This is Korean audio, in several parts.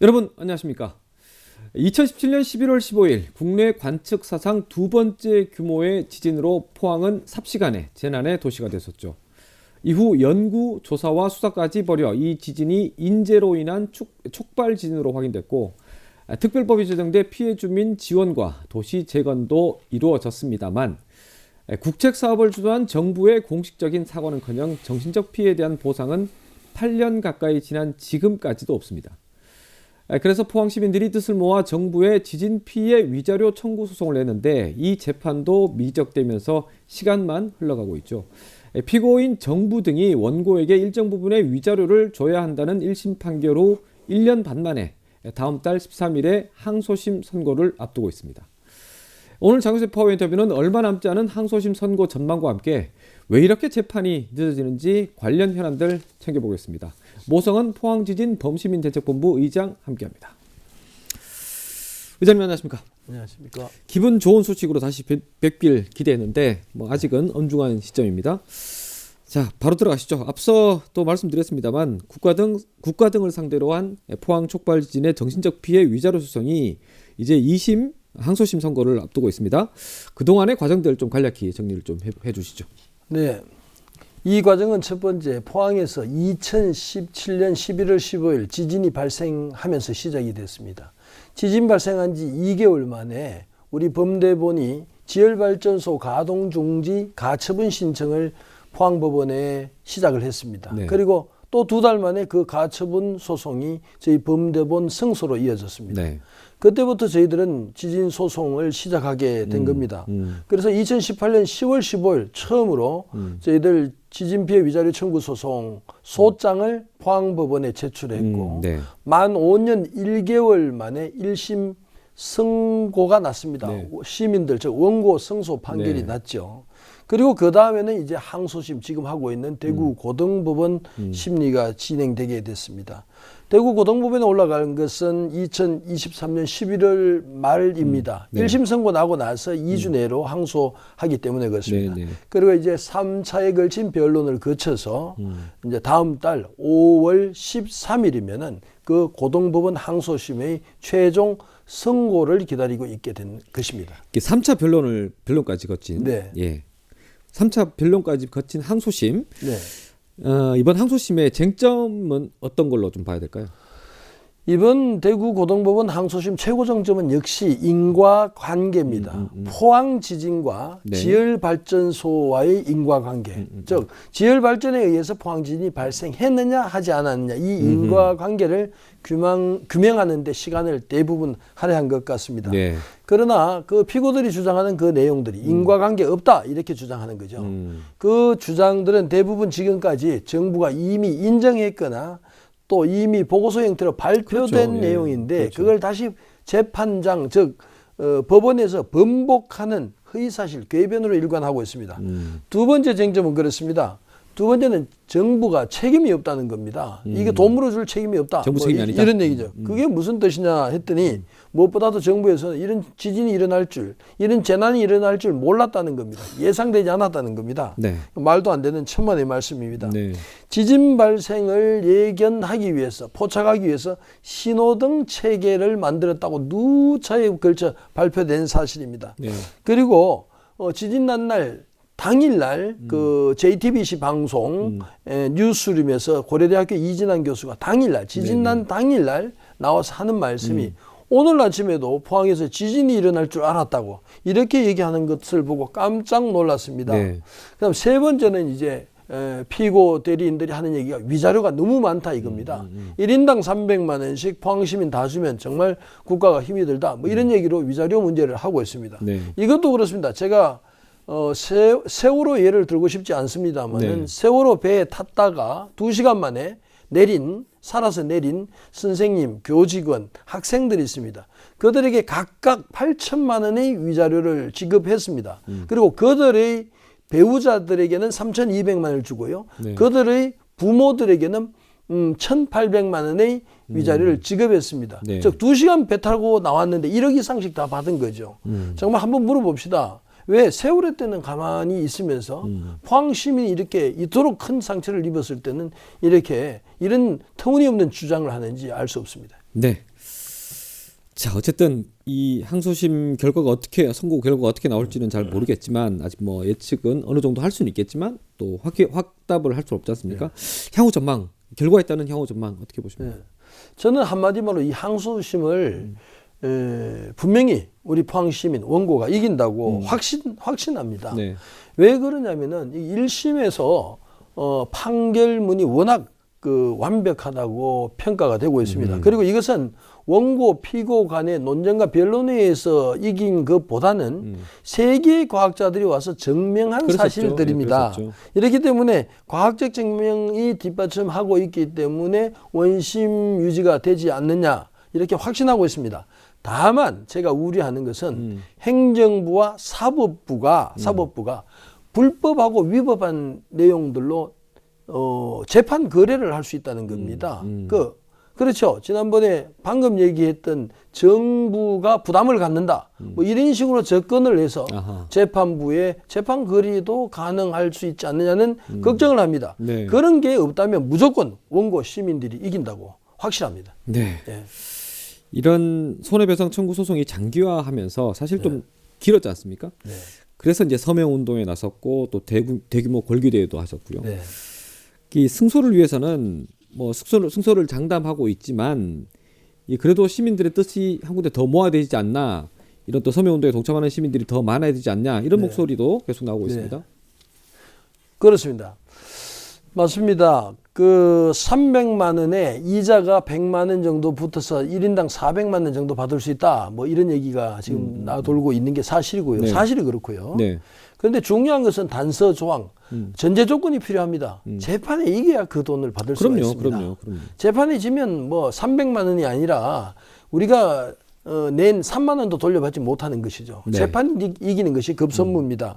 여러분 안녕하십니까. 2017년 11월 15일 국내 관측 사상 두 번째 규모의 지진으로 포항은 삽시간에 재난의 도시가 됐었죠. 이후 연구, 조사와 수사까지 벌여 이 지진이 인재로 인한 촉발 지진으로 확인됐고, 특별법이 제정돼 피해 주민 지원과 도시 재건도 이루어졌습니다만, 국책 사업을 주도한 정부의 공식적인 사과는커녕 정신적 피해에 대한 보상은 8년 가까이 지난 지금까지도 없습니다. 그래서 포항 시민들이 뜻을 모아 정부에 지진 피해 위자료 청구 소송을 냈는데 이 재판도 미적되면서 시간만 흘러가고 있죠. 피고인 정부 등이 원고에게 일정 부분의 위자료를 줘야 한다는 1심 판결 후 1년 반 만에 다음 달 13일에 항소심 선고를 앞두고 있습니다. 오늘 장윤세 파워 인터뷰는 얼마 남지 않은 항소심 선고 전망과 함께 왜 이렇게 재판이 늦어지는지 관련 현안들 챙겨보겠습니다. 모성은 포항지진 범시민대책본부 의장 함께합니다. 의장님 안녕하십니까? 안녕하십니까? 기분 좋은 소식으로 다시 뵙길 기대했는데 아직은 엄중한 시점입니다. 자, 바로 들어가시죠. 앞서 또 말씀드렸습니다만 국가 등을 상대로 한 포항 촉발 지진의 정신적 피해 위자료 소송이 이제 2심 항소심 선고를 앞두고 있습니다. 그동안의 과정들 좀 간략히 정리를 좀 해주시죠. 네, 이 과정은 첫 번째 포항에서 2017년 11월 15일 지진이 발생하면서 시작이 됐습니다. 지진 발생한 지 2개월 만에 우리 범대본이 지열발전소 가동 중지 가처분 신청을 포항법원에 시작을 했습니다. 네. 그리고 또 2달 만에 그 가처분 소송이 저희 범대본 승소로 이어졌습니다. 네. 그때부터 저희들은 지진 소송을 시작하게 된 겁니다. 그래서 2018년 10월 15일 처음으로 저희들 지진 피해 위자료 청구 소송 소장을 포항법원에 제출했고 네. 만 5년 1개월 만에 1심 선고가 났습니다. 네. 시민들 즉 원고 승소 판결이 네. 났죠. 그리고 그 다음에는 이제 항소심 지금 하고 있는 대구 고등법원 심리가 진행되게 됐습니다. 대구 고등법원에 올라간 것은 2023년 11월 말입니다. 네. 1심 선고 나고 나서 2주 내로 항소하기 때문에 그렇습니다. 네, 네. 그리고 이제 3차에 걸친 변론을 거쳐서 이제 다음 달 5월 13일이면은 그 고등법원 항소심의 최종 선고를 기다리고 있게 된 것입니다. 3차 변론까지 거친. 네. 예. 3차 변론까지 거친 항소심. 네. 이번 항소심의 쟁점은 어떤 걸로 좀 봐야 될까요? 이번 대구 고등법원 항소심 최고 정점은 역시 인과관계입니다. 포항 지진과 네. 지열발전소와의 인과관계. 즉 지열발전에 의해서 포항 지진이 발생했느냐 하지 않았느냐 이 인과관계를 규명하는 데 시간을 대부분 할애한 것 같습니다. 네. 그러나 그 피고들이 주장하는 그 내용들이 인과관계 없다 이렇게 주장하는 거죠. 그 주장들은 대부분 지금까지 정부가 이미 인정했거나 또 이미 보고서 형태로 발표된 그렇죠. 내용인데 그렇죠. 그걸 다시 재판장 즉 법원에서 번복하는 허위사실 궤변으로 일관하고 있습니다. 두 번째 쟁점은 그렇습니다. 두 번째는 정부가 책임이 없다는 겁니다. 이게 돈 물어줄 책임이 없다. 정부 책임이 아니다. 이런 얘기죠. 그게 무슨 뜻이냐 했더니 무엇보다도 정부에서는 이런 지진이 일어날 줄, 이런 재난이 일어날 줄 몰랐다는 겁니다. 예상되지 않았다는 겁니다. 네. 말도 안 되는 천만의 말씀입니다. 네. 지진 발생을 예견하기 위해서, 포착하기 위해서 신호등 체계를 만들었다고 누차에 걸쳐 발표된 사실입니다. 네. 그리고 지진 난 날 당일날 그 JTBC 방송 뉴스룸에서 고려대학교 이진환 교수가 당일날 지진 난 당일날 나와서 하는 말씀이 오늘 아침에도 포항에서 지진이 일어날 줄 알았다고 이렇게 얘기하는 것을 보고 깜짝 놀랐습니다. 네. 그다음 세 번째는 이제 피고 대리인들이 하는 얘기가 위자료가 너무 많다 이겁니다. 1인당 300만 원씩 포항시민 다 주면 정말 국가가 힘이 들다 뭐 이런 얘기로 위자료 문제를 하고 있습니다. 네. 이것도 그렇습니다. 제가 세월호 예를 들고 싶지 않습니다만 네. 세월호 배에 탔다가 2시간 만에 살아서 내린 선생님, 교직원, 학생들이 있습니다. 그들에게 각각 8천만 원의 위자료를 지급했습니다. 그리고 그들의 배우자들에게는 3,200만 원을 주고요. 네. 그들의 부모들에게는 1,800만 원의 위자료를 지급했습니다. 네. 즉 2시간 배 타고 나왔는데 1억 이상씩 다 받은 거죠. 정말 한번 물어봅시다. 왜 세월호 때는 가만히 있으면서 포항 시민이 이렇게 이토록 큰 상처를 입었을 때는 이렇게 이런 터무니없는 주장을 하는지 알 수 없습니다. 네. 자, 어쨌든 이 항소심 결과가 선고 결과가 어떻게 나올지는 잘 모르겠지만 아직 뭐 예측은 어느 정도 할 수는 있겠지만 또 확답을 할 수 없지 않습니까? 향후 전망, 결과에 따른 향후 전망 어떻게 보십니까? 저는 한마디로 이 항소심을 분명히 우리 포항 시민 원고가 이긴다고 확신합니다. 네. 왜 그러냐면은 이 1심에서 판결문이 워낙 완벽하다고 평가가 되고 있습니다. 그리고 이것은 원고 피고 간의 논쟁과 변론에 의해서 이긴 것보다는 세계의 과학자들이 와서 증명한 그랬었죠. 사실들입니다. 네, 이렇기 때문에 과학적 증명이 뒷받침하고 있기 때문에 원심 유지가 되지 않느냐 이렇게 확신하고 있습니다. 다만 제가 우려하는 것은 행정부와 사법부가 불법하고 위법한 내용들로 재판 거래를 할 수 있다는 겁니다. 그렇죠. 지난번에 방금 얘기했던 정부가 부담을 갖는다. 뭐 이런 식으로 접근을 해서 재판부의 재판 거래도 가능할 수 있지 않느냐는 걱정을 합니다. 네. 그런 게 없다면 무조건 원고 시민들이 이긴다고 확실합니다. 네. 예. 이런 손해배상 청구 소송이 장기화하면서 사실 좀 길었지 않습니까? 네. 그래서 이제 서명 운동에 나섰고 또 대규모 골기대회도 하셨고요. 네. 이 승소를 위해서는 뭐 승소를 장담하고 있지만 그래도 시민들의 뜻이 한 군데 더 모아야 되지 않나, 이런 또 서명 운동에 동참하는 시민들이 더 많아야 되지 않냐, 이런 목소리도 계속 나오고 있습니다. 그렇습니다. 맞습니다. 300만 원에 이자가 100만 원 정도 붙어서 1인당 400만 원 정도 받을 수 있다. 뭐 이런 얘기가 지금 돌고 있는 게 사실이고요. 네. 사실이 그렇고요. 네. 그런데 중요한 것은 단서 조항, 전제 조건이 필요합니다. 재판에 이겨야 그 돈을 받을 수가 있습니다. 그럼요. 재판에 지면 뭐 300만 원이 아니라 우리가 낸 3만 원도 돌려받지 못하는 것이죠. 네. 재판이 이기는 것이 급선무입니다.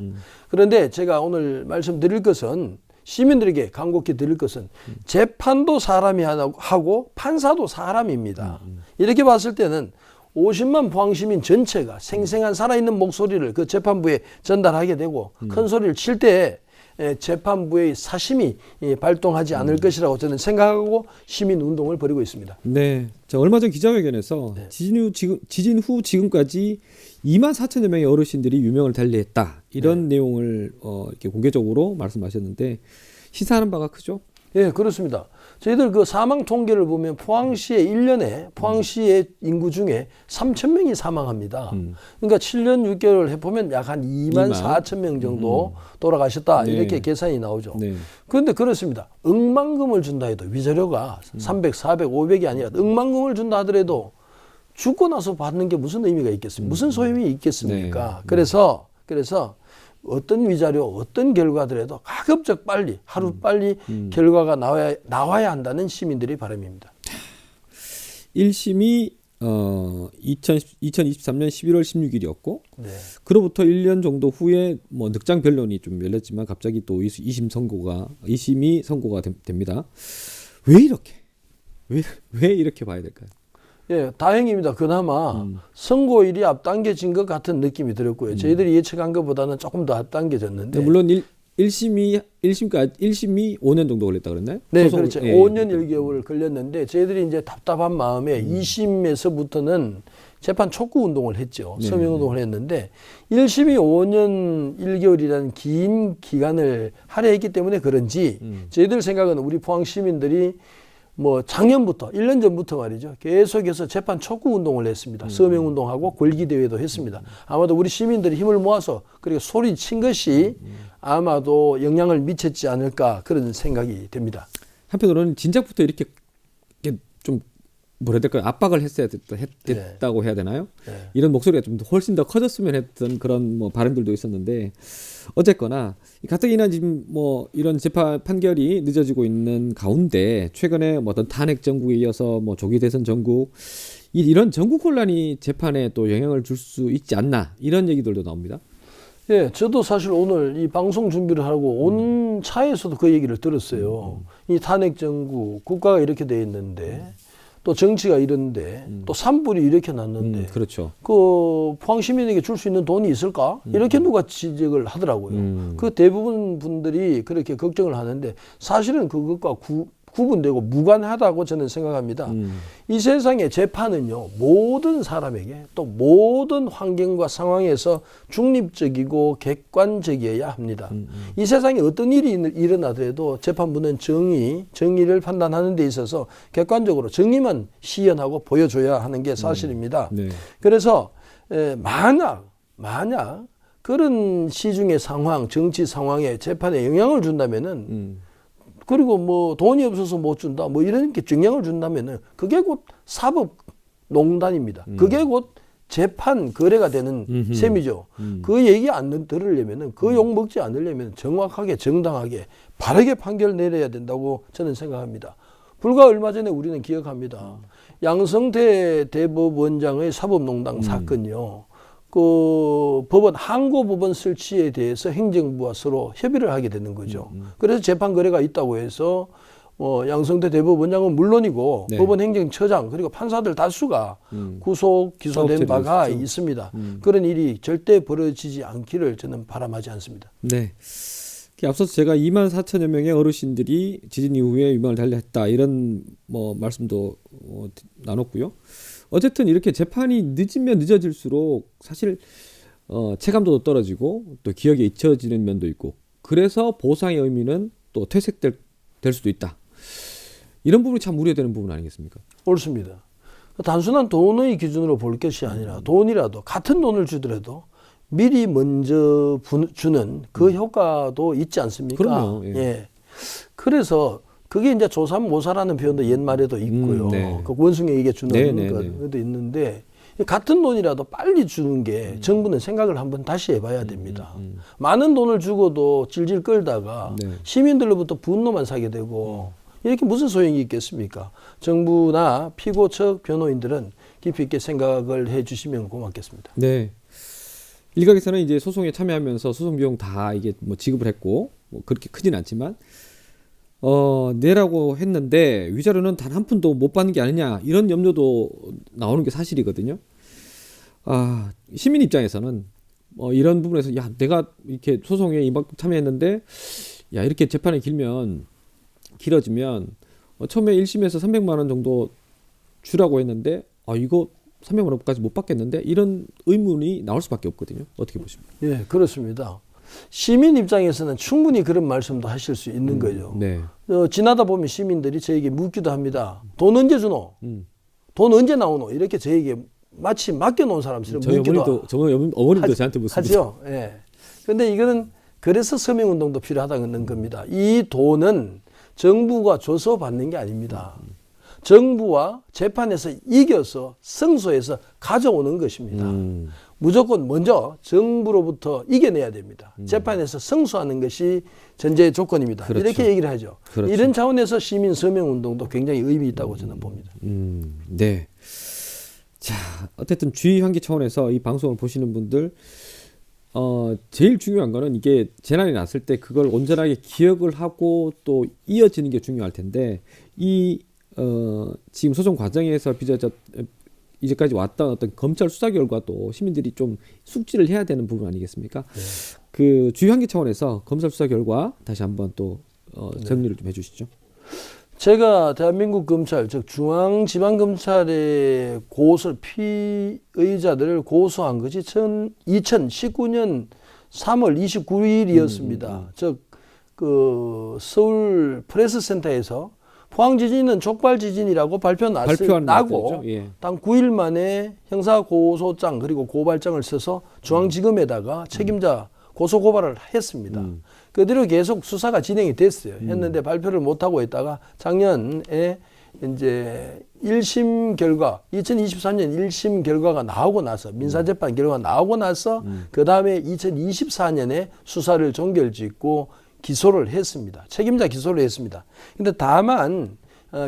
그런데 제가 오늘 말씀드릴 것은, 시민들에게 간곡히 드릴 것은, 재판도 사람이 하고 판사도 사람입니다. 이렇게 봤을 때는 50만 포항시민 전체가 생생한 살아있는 목소리를 그 재판부에 전달하게 되고 큰 소리를 칠 때 재판부의 사심이 발동하지 않을 것이라고 저는 생각하고 시민운동을 벌이고 있습니다. 네. 자, 얼마 전 기자회견에서 지진 후 지금까지 2만 4천여 명의 어르신들이 유명을 달리했다, 이런 내용을 이렇게 공개적으로 말씀하셨는데 시사하는 바가 크죠? 예, 그렇습니다. 저희들 사망 통계를 보면 포항시의 1년에 포항시의 인구 중에 3천 명이 사망합니다. 그러니까 7년 6개월 해보면 약 한 2만 4천 명 정도 돌아가셨다. 이렇게 계산이 나오죠. 네. 그런데 그렇습니다. 억만금을 준다 해도, 위자료가 300, 400, 500이 아니라 억만금을 준다 하더라도 죽고 나서 받는 게 무슨 의미가 있겠습니까? 무슨 소용이 있겠습니까? 그래서 어떤 위자료, 어떤 결과더라도 가급적 빨리, 하루 빨리 결과가 나와야 한다는 시민들의 바람입니다. 1심이 2023년 11월 16일이었고 그로부터 1년 정도 후에 뭐 늑장 변론이 좀 열렸지만 갑자기 또 2심이 선고가 됩니다. 왜 이렇게 봐야 될까요? 예, 다행입니다. 그나마 선고일이 앞당겨진 것 같은 느낌이 들었고요. 저희들이 예측한 것보다는 조금 더 앞당겨졌는데. 물론 1심이 5년 정도 걸렸다 그랬나요? 네, 그렇죠. 5년 1개월 걸렸는데 저희들이 이제 답답한 마음에 2심에서부터는 재판 촉구 운동을 했죠. 서명 운동을 했는데 1심이 5년 1개월이라는 긴 기간을 할애했기 때문에 그런지 저희들 생각은 우리 포항 시민들이 뭐 작년부터 1년 전부터 말이죠, 계속해서 재판 촉구 운동을 했습니다. 서명 운동하고 골기 대회도 했습니다. 아마도 우리 시민들이 힘을 모아서 그리고 소리친 것이 아마도 영향을 미쳤지 않을까, 그런 생각이 됩니다. 한편으로는 진작부터 이렇게 좀 뭐라 해야 될까요? 압박을 됐다고 해야 되나요? 이런 목소리가 좀 훨씬 더 커졌으면 했던 그런 뭐 발언들도 있었는데, 어쨌거나 가뜩이나 지금 뭐 이런 재판 판결이 늦어지고 있는 가운데 최근에 뭐 어떤 탄핵 정국에 이어서 뭐 조기 대선 정국, 이런 정국 혼란이 재판에 또 영향을 줄 수 있지 않나, 이런 얘기들도 나옵니다. 예, 저도 사실 오늘 이 방송 준비를 하고 온 차에서도 그 얘기를 들었어요. 이 탄핵 정국, 국가가 이렇게 돼 있는데 또 정치가 이런데 또 산불이 이렇게 났는데 그렇죠. 그 포항 시민에게 줄 수 있는 돈이 있을까? 이렇게 누가 지적을 하더라고요. 그 대부분 분들이 그렇게 걱정을 하는데 사실은 그것과 구분되고 무관하다고 저는 생각합니다. 이 세상의 재판은요, 모든 사람에게 또 모든 환경과 상황에서 중립적이고 객관적이어야 합니다. 이 세상에 어떤 일이 일어나더라도 재판부는 정의를 판단하는 데 있어서 객관적으로 정의만 시연하고 보여줘야 하는 게 사실입니다. 네. 그래서 만약 그런 시중의 상황, 정치 상황에 재판에 영향을 준다면은 그리고 뭐 돈이 없어서 못 준다 뭐 이런 게 영향을 준다면은 그게 곧 사법농단입니다. 그게 곧 재판 거래가 되는 셈이죠. 그 얘기 안 들으려면은 그 욕 먹지 않으려면 정확하게 정당하게 바르게 판결 내려야 된다고 저는 생각합니다. 불과 얼마 전에 우리는 기억합니다. 양성태 대법원장의 사법농단 사건이요. 그 법원 항고법원 설치에 대해서 행정부와 서로 협의를 하게 되는 거죠. 그래서 재판 거래가 있다고 해서 양성태 대법원장은 물론이고 네. 법원 행정처장 그리고 판사들 다수가 구속 기소된 바가 있습니다. 그런 일이 절대 벌어지지 않기를 저는 바람하지 않습니다. 네. 앞서서 제가 2만 4천여 명의 어르신들이 지진 이후에 유명을 달리했다 이런 뭐 말씀도 나눴고요. 어쨌든 이렇게 재판이 늦으면 늦어질수록 사실 체감도도 떨어지고 또 기억에 잊혀지는 면도 있고 그래서 보상의 의미는 또 퇴색될 수도 있다. 이런 부분이 참 우려되는 부분 아니겠습니까? 옳습니다. 단순한 돈의 기준으로 볼 것이 아니라 돈이라도 같은 돈을 주더라도 미리 먼저 주는 그 효과도 있지 않습니까? 그럼요. 예. 예. 그래서 그게 이제 조삼모사라는 표현도 옛말에도 있고요. 네. 그 원숭이에게 주는 네, 것도 있는데 같은 돈이라도 빨리 주는 게 정부는 생각을 한번 다시 해봐야 됩니다. 많은 돈을 주고도 질질 끌다가 네. 시민들로부터 분노만 사게 되고 이렇게 무슨 소용이 있겠습니까? 정부나 피고 측 변호인들은 깊이 있게 생각을 해주시면 고맙겠습니다. 네. 일각에서는 이제 소송에 참여하면서 소송 비용 다 이게 뭐 지급을 했고 뭐 그렇게 크진 않지만 내라고 했는데 위자료는 단 한 푼도 못 받는 게 아니냐 이런 염려도 나오는 게 사실이거든요. 시민 입장에서는 이런 부분에서 야 내가 이렇게 소송에 이만큼 참여했는데 야 이렇게 재판이 길어지면 처음에 1심에서 300만 원 정도 주라고 했는데 이거 300만 원까지 못 받겠는데 이런 의문이 나올 수밖에 없거든요. 어떻게 보십니까? 예, 그렇습니다. 시민 입장에서는 충분히 그런 말씀도 하실 수 있는 거죠. 네. 지나다 보면 시민들이 저에게 묻기도 합니다. 돈 언제 주노? 돈 언제 나오노? 이렇게 저에게 마치 맡겨놓은 사람처럼 묻기도 어머님도 저한테 묻습니다. 하죠. 예. 그런데 이거는 그래서 서명운동도 필요하다는 겁니다. 이 돈은 정부가 줘서 받는 게 아닙니다. 정부와 재판에서 이겨서 승소해서 가져오는 것입니다. 무조건 먼저 정부로부터 이겨내야 됩니다. 재판에서 승소하는 것이 전제 조건입니다. 그렇죠. 이렇게 얘기를 하죠. 그렇죠. 이런 차원에서 시민 서명운동도 굉장히 의미 있다고 저는 봅니다. 네. 자, 어쨌든 주의 환기 차원에서 이 방송을 보시는 분들 제일 중요한 거는 이게 재난이 났을 때 그걸 온전하게 기억을 하고 또 이어지는 게 중요할 텐데 지금 소송 과정에서 이제까지 왔던 어떤 검찰 수사 결과도 시민들이 좀 숙지를 해야 되는 부분 아니겠습니까? 네. 그 주의 환기 차원에서 검찰 수사 결과 다시 한번 또 정리를 좀 해주시죠. 제가 대한민국 검찰, 즉 중앙지방검찰의 피의자들을 고소한 것이 2019년 3월 29일이었습니다. 즉 그 서울 프레스센터에서 포항 지진은 족발 지진이라고 나고 예. 단 9일 만에 형사고소장 그리고 고발장을 써서 중앙지검에다가 책임자 고소고발을 했습니다. 그대로 계속 수사가 진행이 됐어요. 했는데 발표를 못하고 있다가 작년에 이제 1심 결과 2023년 1심 결과가 나오고 나서 민사재판 결과가 나오고 나서 그 다음에 2024년에 수사를 종결짓고 기소를 했습니다. 책임자 기소를 했습니다. 근데 다만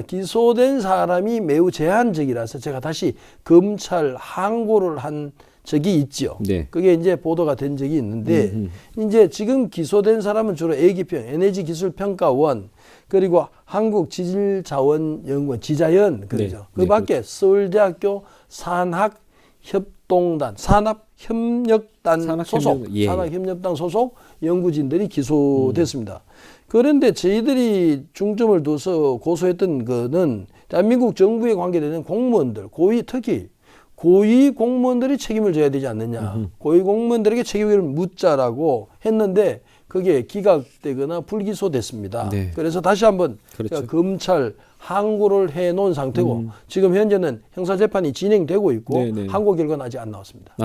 기소된 사람이 매우 제한적이라서 제가 다시 검찰 항고를 한 적이 있죠. 네. 그게 이제 보도가 된 적이 있는데 이제 지금 기소된 사람은 주로 A기평, 에너지기술평가원, 그리고 한국지질자원연구원 지자연 그러죠. 네. 그 밖에 서울대학교 산학협동단 산업협력단 소속 예. 산학협력단 소속 연구진들이 기소됐습니다. 그런데 저희들이 중점을 둬서 고소했던 거는 대한민국 정부에 관계되는 공무원들, 특히 고위 공무원들이 책임을 져야 되지 않느냐. 고위 공무원들에게 책임을 묻자라고 했는데 그게 기각되거나 불기소됐습니다. 네. 그래서 다시 한번 그렇죠. 검찰 항고를 해놓은 상태고 지금 현재는 형사재판이 진행되고 있고 네네. 항고 결과는 아직 안 나왔습니다. 네.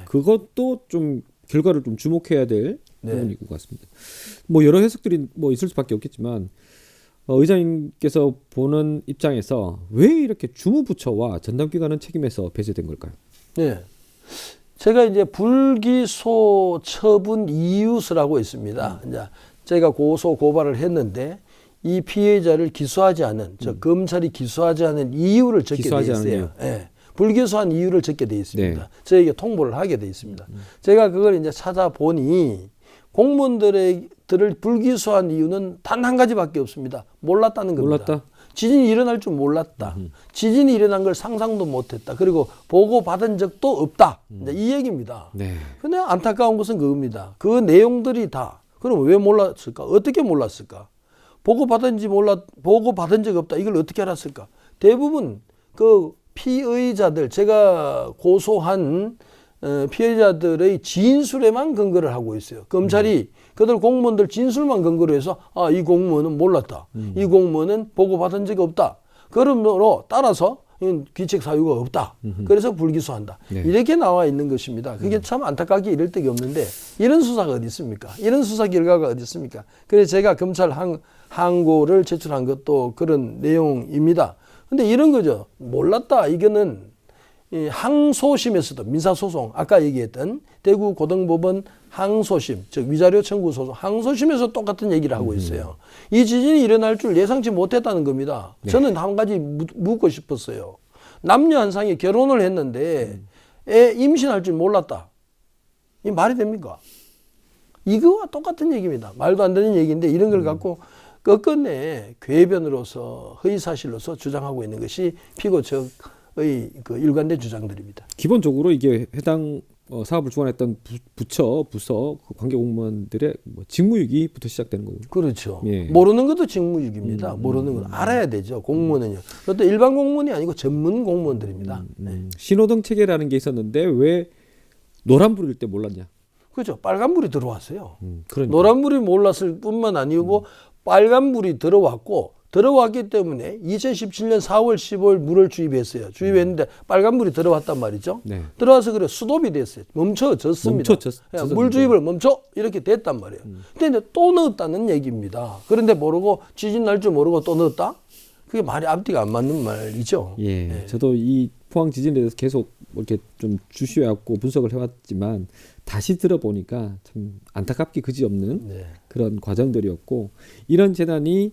그것도 좀 결과를 좀 주목해야 될 네. 부분인 것 같습니다. 뭐 여러 해석들이 뭐 있을 수밖에 없겠지만 의장님께서 보는 입장에서 왜 이렇게 주무부처와 전담기관은 책임에서 배제된 걸까요? 네. 제가 이제 불기소 처분 이유서라고 있습니다. 이제 제가 고소 고발을 했는데 이 피해자를 기소하지 않은 검찰이 기소하지 않은 이유를 적게 돼 있어요. 네. 불기소한 이유를 적게 돼 있습니다. 네. 저에게 통보를 하게 돼 있습니다. 제가 그걸 이제 찾아보니 공무원들을 불기소한 이유는 단 한 가지밖에 없습니다. 몰랐다는 겁니다. 몰랐다? 지진이 일어날 줄 몰랐다. 지진이 일어난 걸 상상도 못했다. 그리고 보고받은 적도 없다. 이제 이 얘기입니다. 네. 근데 안타까운 것은 그겁니다. 그 내용들이 다 그럼 왜 몰랐을까? 어떻게 몰랐을까? 보고받은 적 없다. 이걸 어떻게 알았을까? 대부분 그 피의자들, 제가 고소한 피해자들의 진술에만 근거를 하고 있어요. 검찰이 그들 공무원들 진술만 근거로 해서 이 공무원은 몰랐다. 이 공무원은 보고받은 적이 없다. 그러므로 따라서 귀책 사유가 없다. 그래서 불기소한다. 네. 이렇게 나와 있는 것입니다. 그게 참 안타깝게 이럴 데가 없는데 이런 수사가 어디 있습니까? 이런 수사 결과가 어디 있습니까? 그래서 제가 검찰 항고를 제출한 것도 그런 내용입니다. 근데 이런 거죠. 몰랐다. 이거는 이 항소심에서도 민사소송 아까 얘기했던 대구고등법원 항소심 즉 위자료 청구 소송 항소심에서 똑같은 얘기를 하고 있어요. 이 지진이 일어날 줄 예상치 못했다는 겁니다. 네. 저는 한 가지 묻고 싶었어요. 남녀 한 쌍이 결혼을 했는데 애 임신할 줄 몰랐다. 이 말이 됩니까? 이거와 똑같은 얘기입니다. 말도 안 되는 얘기인데 이런 걸 갖고 끝끝내 궤변으로서 허위사실로서 주장하고 있는 것이 피고 측의 그 일관된 주장들입니다. 기본적으로 이게 해당 사업을 주관했던 부처, 부서 그 관계 공무원들의 뭐 직무유기부터 시작되는 거군요. 그렇죠. 예. 모르는 것도 직무유기입니다. 모르는 건 알아야 되죠. 공무원은요. 그것도 일반 공무원이 아니고 전문 공무원들입니다. 네. 신호등 체계라는 게 있었는데 왜 노란불일 때 몰랐냐? 그렇죠. 빨간불이 들어왔어요. 그러니까. 노란불이 몰랐을 뿐만 아니고 빨간불이 들어왔기 때문에 2017년 4월 15일 물을 주입했어요. 주입했는데 빨간불이 들어왔단 말이죠. 네. 들어와서 그래 수도비 됐어요. 멈춰졌습니다. 물 주입을 멈춰 이렇게 됐단 말이에요. 근데 이제 또 넣었다는 얘기입니다. 그런데 모르고 지진 날 줄 모르고 또 넣었다? 그게 말이 앞뒤가 안 맞는 말이죠. 예, 네. 저도 이 포항 지진에 대해서 계속 이렇게 좀 주시해왔고 분석을 해왔지만 다시 들어보니까 참 안타깝게 그지없는 네. 그런 과정들이었고 이런 재난이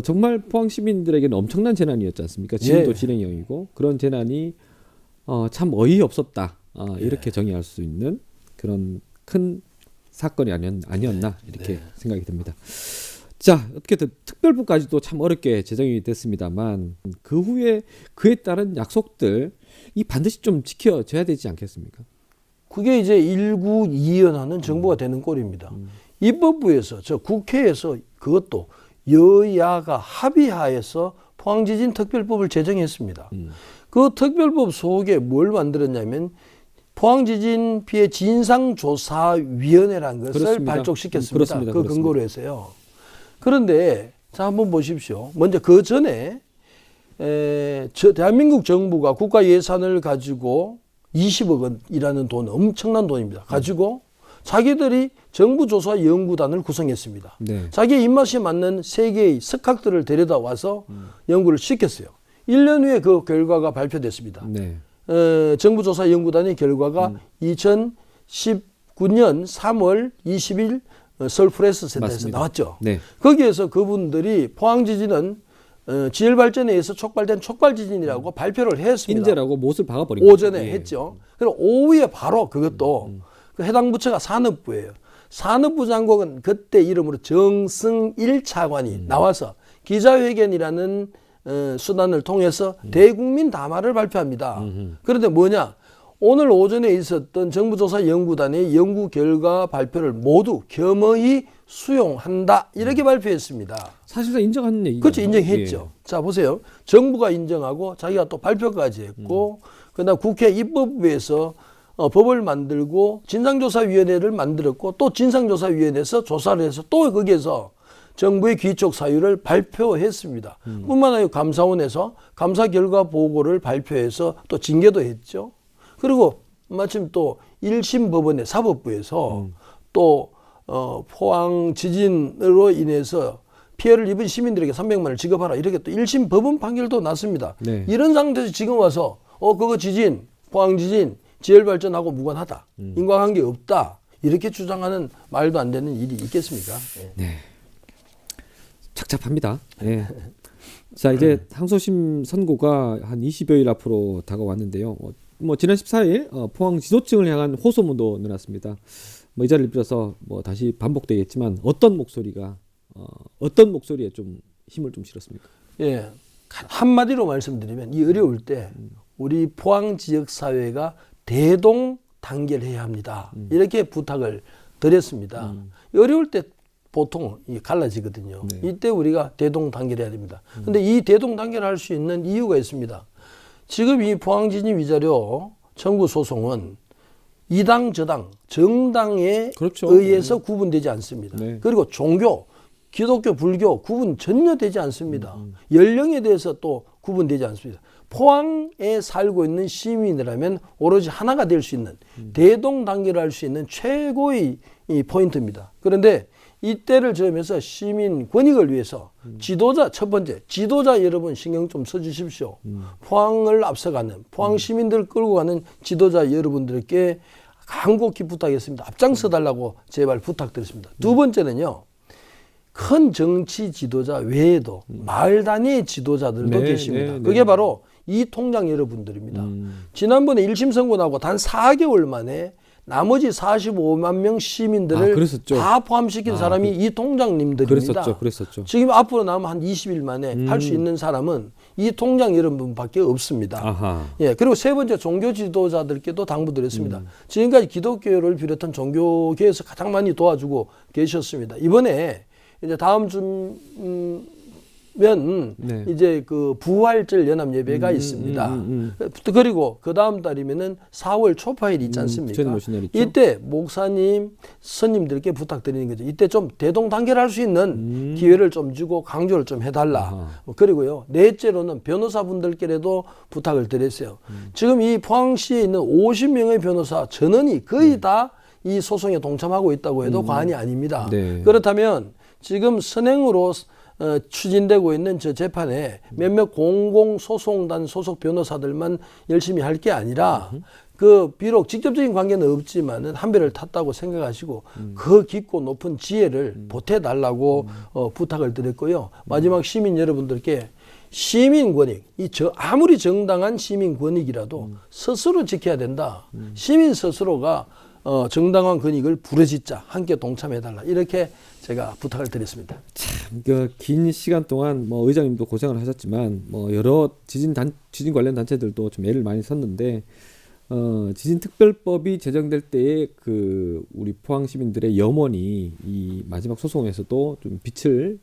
정말 포항 시민들에게는 엄청난 재난이었지 않습니까? 지금도 예. 진행형이고 그런 재난이 참 어이없었다 이렇게 정의할 수 있는 그런 큰 사건이 아니었나 이렇게 생각이 듭니다. 자, 어떻게든 특별부까지도 참 어렵게 제정이 됐습니다만 그 후에 그에 따른 약속들 이 반드시 좀 지켜져야 되지 않겠습니까? 그게 이제 일구이연하는 정부가 되는 꼴입니다. 입법부에서 국회에서 그것도 여야가 합의하에서 포항지진 특별법을 제정했습니다. 그 특별법 속에 뭘 만들었냐면 포항지진 피해 진상조사위원회라는 것을 그렇습니다. 발족시켰습니다. 그렇습니다. 그 근거로 해서요. 그런데 자 한번 보십시오. 먼저 그 전에 대한민국 정부가 국가 예산을 가지고 20억 원이라는 돈, 엄청난 돈입니다. 가지고 자기들이 정부조사연구단을 구성했습니다. 네. 자기의 입맛에 맞는 세계의 석학들을 데려다 와서 연구를 시켰어요. 1년 후에 그 결과가 발표됐습니다. 네. 정부조사연구단의 결과가 2019년 3월 20일 서울 프레스센터에서 맞습니다. 나왔죠. 네. 거기에서 그분들이 포항지진은 지열발전에 의해서 촉발된 촉발지진이라고 발표를 했습니다. 인재라고 못을 박아버린 오전에 거죠. 예. 했죠. 그리고 오후에 바로 그것도 그 해당 부처가 산업부예요. 산업부 장관은 그때 이름으로 정승일 차관이 나와서 기자회견이라는 수단을 통해서 대국민 담화를 발표합니다. 그런데 뭐냐? 오늘 오전에 있었던 정부조사 연구단의 연구 결과 발표를 모두 겸허히 수용한다. 이렇게 발표했습니다. 사실상 인정하는 얘기죠. 그렇죠. 인정했죠. 예. 자, 보세요. 정부가 인정하고 자기가 또 발표까지 했고, 그다음 국회 입법부에서 법을 만들고 진상조사위원회를 만들었고 또 진상조사위원회에서 조사를 해서 또 거기에서 정부의 기촉 사유를 발표했습니다. 뿐만 아니라 감사원에서 감사 결과 보고를 발표해서 또 징계도 했죠. 그리고 마침 또 1심 법원의 사법부에서 또 포항 지진으로 인해서 피해를 입은 시민들에게 300만 원을 지급하라 이렇게 또 1심 법원 판결도 났습니다. 네. 이런 상태에서 지금 와서 그거 지진, 포항 지진, 지열발전하고 무관하다. 인과관계 없다. 이렇게 주장하는 말도 안 되는 일이 있겠습니까? 네. 네. 착잡합니다. 네. 자, 이제 항소심 선고가 한 20여일 앞으로 다가왔는데요. 지난 14일 포항 지도층을 향한 호소문도 내놨습니다. 이 자리를 빌어서 다시 반복되겠지만 어떤 목소리에 좀 힘을 좀 실었습니까? 예, 한마디로 말씀드리면 이 어려울 때 우리 포항 지역 사회가 대동 단결해야 합니다. 이렇게 부탁을 드렸습니다. 어려울 때 보통 갈라지거든요. 네. 이때 우리가 대동 단결해야 됩니다. 그런데 이 대동 단결할 수 있는 이유가 있습니다. 지금 이 포항 지진 위자료 청구 소송은 이당 저당 정당에 그렇죠. 의해서 구분되지 않습니다. 네. 그리고 종교, 기독교, 불교 구분 전혀 되지 않습니다. 연령에 대해서 또 구분되지 않습니다. 포항에 살고 있는 시민이라면 오로지 하나가 될 수 있는 대동단결할 수 있는 최고의 이 포인트입니다. 그런데 이때를 점해서 시민 권익을 위해서 지도자, 첫 번째 지도자 여러분 신경 좀 써주십시오. 포항을 앞서가는 포항 시민들을 끌고 가는 지도자 여러분들께 간곡히 부탁했습니다. 앞장서 달라고 제발 부탁드렸습니다. 두 번째는요. 큰 정치 지도자 외에도 마을 단위의 지도자들도 계십니다. 그게 바로 이 통장 여러분들입니다. 지난번에 1심 선고 나고 단 4개월 만에 나머지 45만 명 시민들을 다 포함시킨 사람이 이 통장님들입니다. 그랬었죠. 지금 앞으로 나면 한 20일 만에 할 수 있는 사람은 이 통장 여러분밖에 없습니다. 아하. 예, 그리고 세 번째 종교 지도자들께도 당부드렸습니다. 지금까지 기독교를 비롯한 종교계에서 가장 많이 도와주고 계셨습니다. 이번에 이제 다음 주면 네. 이제 그 부활절 연합 예배가 있습니다. 그리고 그 다음 달이면은 4월 초파일 있지 않습니까? 이때 목사님, 스님들께 부탁드리는 거죠. 이때 좀 대동단결할 수 있는 기회를 좀 주고 강조를 좀 해달라. 그리고요, 넷째로는 변호사분들께라도 부탁을 드렸어요. 지금 이 포항시에 있는 50명의 변호사 전원이 거의 다 이 소송에 동참하고 있다고 해도 과언이 아닙니다. 네. 그렇다면 지금 선행으로 추진되고 있는 저 재판에 몇몇 공공소송단 소속 변호사들만 열심히 할 게 아니라 비록 직접적인 관계는 없지만은 한 배를 탔다고 생각하시고 그 깊고 높은 지혜를 보태달라고 부탁을 드렸고요. 마지막 시민 여러분들께 시민 권익, 아무리 정당한 시민 권익이라도 스스로 지켜야 된다. 시민 스스로가 정당한 권익을 부르짖자, 함께 동참해달라. 이렇게 제가 부탁을 드렸습니다. 참, 긴 시간 동안 의장님도 고생을 하셨지만 여러 지진 관련 단체들도 좀 애를 많이 썼는데 지진특별법이 제정될 때에 우리 포항 시민들의 염원이 이 마지막 소송에서도 좀 빛이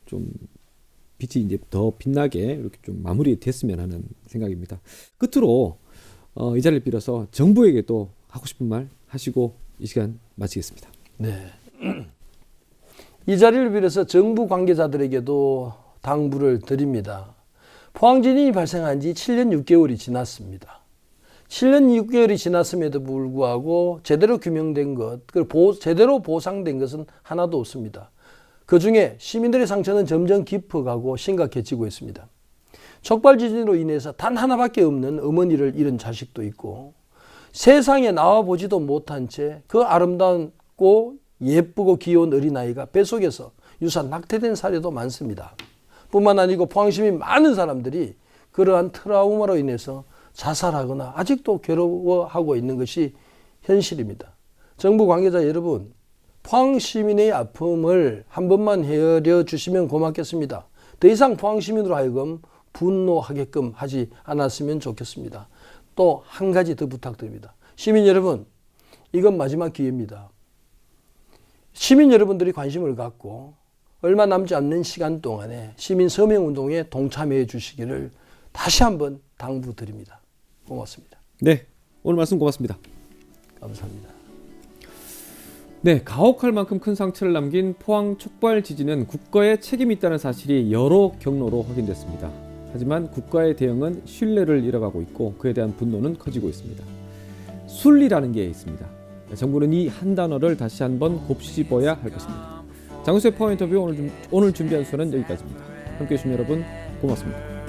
이제 더 빛나게 이렇게 좀 마무리됐으면 하는 생각입니다. 끝으로 이 자리를 빌어서 정부에게도 하고 싶은 말 하시고 이 시간 마치겠습니다. 네. 이 자리를 빌어서 정부 관계자들에게도 당부를 드립니다. 포항지진이 발생한 지 7년 6개월이 지났습니다. 7년 6개월이 지났음에도 불구하고 제대로 규명된 것, 제대로 보상된 것은 하나도 없습니다. 그중에 시민들의 상처는 점점 깊어가고 심각해지고 있습니다. 촉발지진으로 인해서 단 하나밖에 없는 어머니를 잃은 자식도 있고 세상에 나와보지도 못한 채 그 아름답고 예쁘고 귀여운 어린아이가 뱃속에서 유산 낙태된 사례도 많습니다. 뿐만 아니고 포항시민 많은 사람들이 그러한 트라우마로 인해서 자살하거나 아직도 괴로워하고 있는 것이 현실입니다. 정부 관계자 여러분, 포항 시민의 아픔을 한 번만 헤아려 주시면 고맙겠습니다. 더 이상 포항 시민으로 하여금 분노하게끔 하지 않았으면 좋겠습니다. 또 한 가지 더 부탁드립니다. 시민 여러분, 이건 마지막 기회입니다. 시민 여러분들이 관심을 갖고 얼마 남지 않는 시간 동안에 시민 서명운동에 동참해 주시기를 다시 한번 당부드립니다. 고맙습니다. 네, 오늘 말씀 고맙습니다. 감사합니다. 네, 가혹할 만큼 큰 상처를 남긴 포항 촉발 지진은 국가의 책임이 있다는 사실이 여러 경로로 확인됐습니다. 하지만 국가의 대응은 신뢰를 잃어가고 있고 그에 대한 분노는 커지고 있습니다. 순리라는 게 있습니다. 정부는 이 한 단어를 다시 한번 곱씹어야 할 것입니다. 장우수의 포항 인터뷰 오늘 준비한 수는 여기까지입니다. 함께해 주신 여러분 고맙습니다.